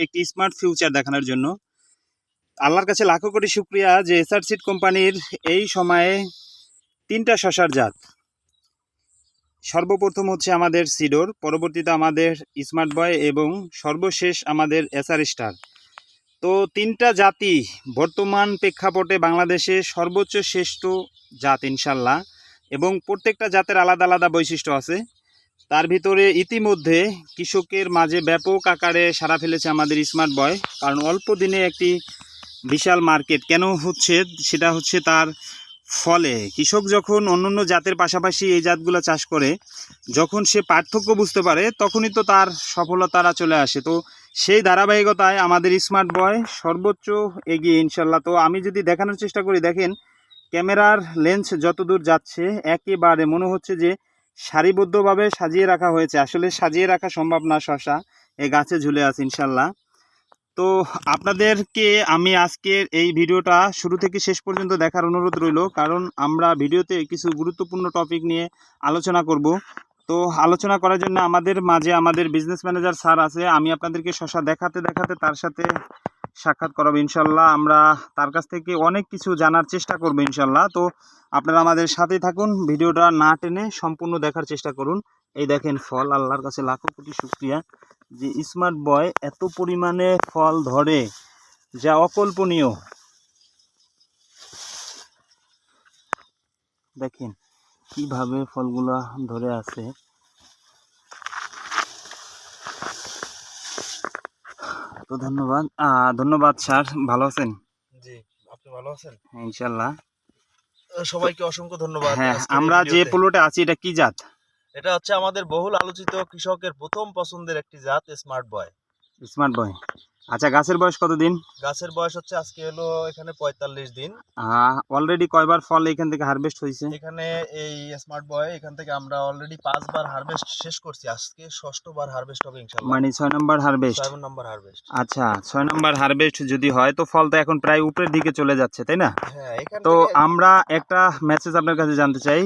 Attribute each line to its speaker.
Speaker 1: একটি smart future দেখানোর জন্য আল্লাহর কাছে লাখো কোটি শুকরিয়া যে এসআর সিড কোম্পানির এই সময়ে 3টা শশার জাত। সর্বপ্রথম হচ্ছে আমাদের সিডোর, পরবর্তীতে আমাদের স্মার্ট বয় এবং সর্বশেষ আমাদের এসআর স্টার। তো 3টা জাতি বর্তমান প্রেক্ষাপটে বাংলাদেশে সর্বোচ্চ শ্রেষ্ঠ জাত ইনশাল্লাহ, এবং প্রত্যেকটা জাতের আলাদা আলাদা বৈশিষ্ট্য আছে। তার ভিতরে ইতিমধ্যে কৃষকের মাঝে ব্যাপক আকারে সাড়া ফেলেছে আমাদের স্মার্ট বয়, কারণ অল্প দিনে একটি বিশাল মার্কেট কেন হচ্ছে, সেটা হচ্ছে তার ফলে কৃষক যখন অন্যান্য জাতের পাশাপাশি এই জাতগুলো চাষ করে, যখন সে পার্থক্য বুঝতে পারে তখনই তো তার সফলতারা চলে আসে। তো সেই ধারাবাহিকতায় আমাদের স্মার্ট বয় সর্বোচ্চ এগিয়ে ইনশাল্লাহ। তো আমি যদি দেখানোর চেষ্টা করি, দেখেন ক্যামেরার লেন্স যতদূর যাচ্ছে একেবারে মনে হচ্ছে যে সারিবদ্ধভাবে সাজিয়ে রাখা হয়েছে। আসলে সাজিয়ে রাখা সম্ভব না, শশা এই গাছে ঝুলে আছে ইনশাল্লাহ। তো আপনাদেরকে আমি আজকের এই ভিডিওটা শুরু থেকে শেষ পর্যন্ত দেখার অনুরোধ রইল, কারণ আমরা ভিডিওতে কিছু গুরুত্বপূর্ণ টপিক নিয়ে আলোচনা করব। তো আলোচনা করার জন্য আমাদের মাঝে আমাদের বিজনেস ম্যানেজার স্যার আছে। আমি আপনাদেরকে শশা দেখাতে দেখাতে তার সাথে সাক্ষাৎ করাবো ইনশাল্লাহ। আমরা তার কাছ থেকে অনেক কিছু জানার চেষ্টা করবো ইনশাল্লাহ। তো আপনারা আমাদের সাথেই থাকুন, ভিডিওটা না টেনে সম্পূর্ণ দেখার চেষ্টা করুন। এই দেখেন ফল, আল্লাহর কাছে লাখো কোটি শুকরিয়া যে স্মার্ট বয় এত পরিমাণে ফল ধরে, যা অকল্পনীয়। দেখেন কিভাবে ফলগুলা ধরে আছে। তো ধন্যবাদ স্যার, ভালো আছেন?
Speaker 2: জি, আপনি ভালো আছেন?
Speaker 1: হ্যাঁ ইনশাল্লাহ।
Speaker 2: সবাইকে অসংখ্য ধন্যবাদ।
Speaker 1: হ্যাঁ, আমরা যে প্লটে আছি এটা কি জাত?
Speaker 2: এটা হচ্ছে আমাদের বহুল আলোচিত কৃষকের প্রথম পছন্দের একটি জাত স্মার্ট বয়।
Speaker 1: Smart boy. আচ্ছা, গাছের বয়স কতদিন?
Speaker 2: গাছের বয়স হচ্ছে আজকে হলো এখানে 45 দিন।
Speaker 1: অলরেডি কয়বার ফল এখান থেকে হারভেস্ট হয়েছে?
Speaker 2: এখানে এই স্মার্ট বয় এখান থেকে আমরা অলরেডি 5 বার হারভেস্ট শেষ করছি। আজকে 6ষ্ঠ বার হারভেস্ট হবে ইনশাআল্লাহ।
Speaker 1: মানে 6 নম্বর হারভেস্ট।
Speaker 2: 7 নম্বর হারভেস্ট।
Speaker 1: আচ্ছা, 6 নম্বর হারভেস্ট যদি হয় তো ফল তো এখন প্রায় উপরের দিকে চলে যাচ্ছে, তাই না?
Speaker 2: হ্যাঁ, এখান
Speaker 1: তো
Speaker 2: থেকে
Speaker 1: আমরা একটা মেসেজ আপনার কাছে জানতে চাই।